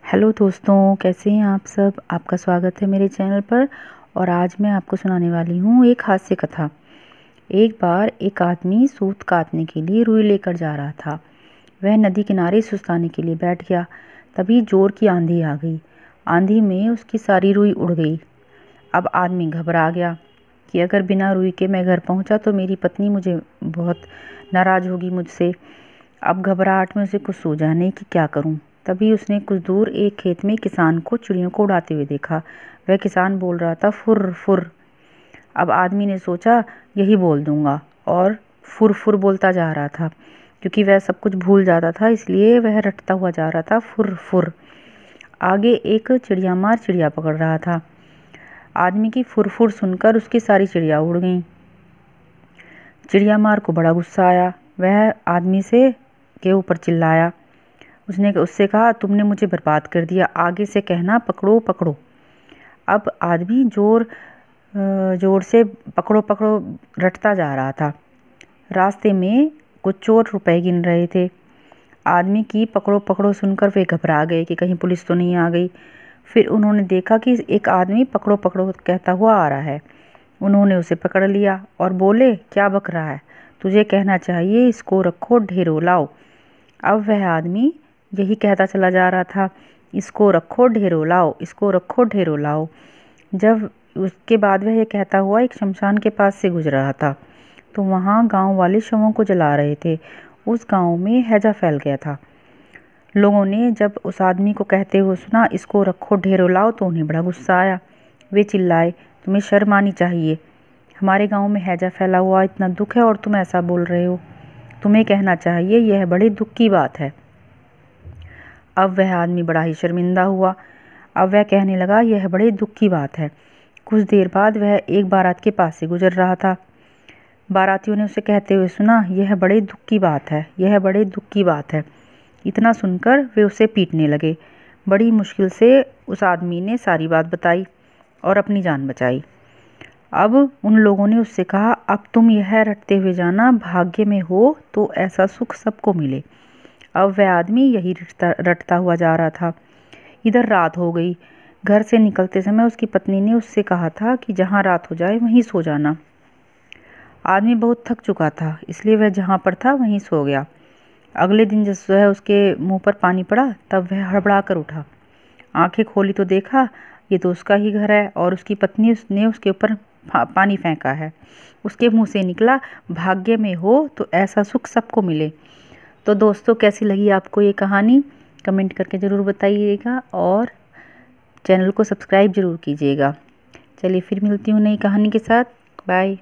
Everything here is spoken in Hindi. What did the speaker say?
हेलो दोस्तों, कैसे हैं आप सब। आपका स्वागत है मेरे चैनल पर। और आज मैं आपको सुनाने वाली हूँ एक हास्य कथा। एक बार एक आदमी सूत काटने के लिए रुई लेकर जा रहा था। वह नदी किनारे सुस्ताने के लिए बैठ गया। तभी जोर की आंधी आ गई। आंधी में उसकी सारी रुई उड़ गई। अब आदमी घबरा गया कि अगर बिना रुई के मैं घर पहुँचा तो मेरी पत्नी मुझे बहुत नाराज़ होगी मुझसे। अब घबराहट में उसे कुछ सूझा नहीं कि क्या करूं। तभी उसने कुछ दूर एक खेत में किसान को चिड़ियों को उड़ाते हुए देखा। वह किसान बोल रहा था, फुर फुर। अब आदमी ने सोचा यही बोल दूंगा, और फुर फुर बोलता जा रहा था। क्योंकि वह सब कुछ भूल जाता था, इसलिए वह रटता हुआ जा रहा था, फुर फुर। आगे एक चिड़िया मार चिड़िया पकड़ रहा था। आदमी की फुर फुर सुनकर उसकी सारी चिड़िया उड़ गईं। चिड़िया मार को बड़ा गुस्सा आया। वह आदमी से के ऊपर चिल्लाया। उसने उससे कहा, तुमने मुझे बर्बाद कर दिया, आगे से कहना पकड़ो पकड़ो। अब आदमी जोर से पकड़ो पकड़ो रटता जा रहा था। रास्ते में कुछ चोर रुपए गिन रहे थे। आदमी की पकड़ो पकड़ो सुनकर वे घबरा गए कि कहीं पुलिस तो नहीं आ गई। फिर उन्होंने देखा कि एक आदमी पकड़ो पकड़ो कहता हुआ आ रहा है। उन्होंने उसे पकड़ लिया और बोले, क्या बक रहा है, तुझे कहना चाहिए इसको रखो ढेरों लाओ। अब वह आदमी यही कहता चला जा रहा था, इसको रखो ढेरों लाओ, इसको रखो ढेरों लाओ। जब उसके बाद वह ये कहता हुआ एक शमशान के पास से गुजर रहा था, तो वहाँ गांव वाले शवों को जला रहे थे। उस गांव में हैजा फैल गया था। लोगों ने जब उस आदमी को कहते हुए सुना, इसको रखो ढेरों लाओ, तो उन्हें बड़ा गुस्सा आया। वे चिल्लाए, तुम्हें शर्म आनी चाहिए, हमारे गांव में हैजा फैला हुआ, इतना दुख है और तुम ऐसा बोल रहे हो। तुम्हें कहना चाहिए यह बड़े दुख की बात है। अब वह आदमी बड़ा ही शर्मिंदा हुआ। अब वह कहने लगा, यह बड़े दुख की बात है। कुछ देर बाद वह एक बारात के पास से गुजर रहा था। बारातियों ने उसे कहते हुए सुना, यह बड़े दुख की बात है, यह बड़े दुख की बात है। इतना सुनकर वे उसे पीटने लगे। बड़ी मुश्किल से उस आदमी ने सारी बात बताई और अपनी जान बचाई। अब उन लोगों ने उससे कहा, अब तुम यह रटते हुए जाना, भाग्य में हो तो ऐसा सुख सबको मिले। अब वह आदमी यही रटता हुआ जा रहा था। इधर रात हो गई। घर से निकलते समय उसकी पत्नी ने उससे कहा था कि जहाँ रात हो जाए वहीं सो जाना। आदमी बहुत थक चुका था, इसलिए वह जहाँ पर था वहीं सो गया। अगले दिन जब वह उसके मुंह पर पानी पड़ा, तब वह हड़बड़ा कर उठा। आंखें खोली तो देखा ये तो उसका ही घर है और उसकी पत्नी ने उसके ऊपर पानी फेंका है। उसके मुंह से निकला, भाग्य में हो तो ऐसा सुख सबको मिले। तो दोस्तों, कैसी लगी आपको ये कहानी, कमेंट करके ज़रूर बताइएगा और चैनल को सब्सक्राइब ज़रूर कीजिएगा। चलिए फिर मिलती हूँ नई कहानी के साथ। बाय।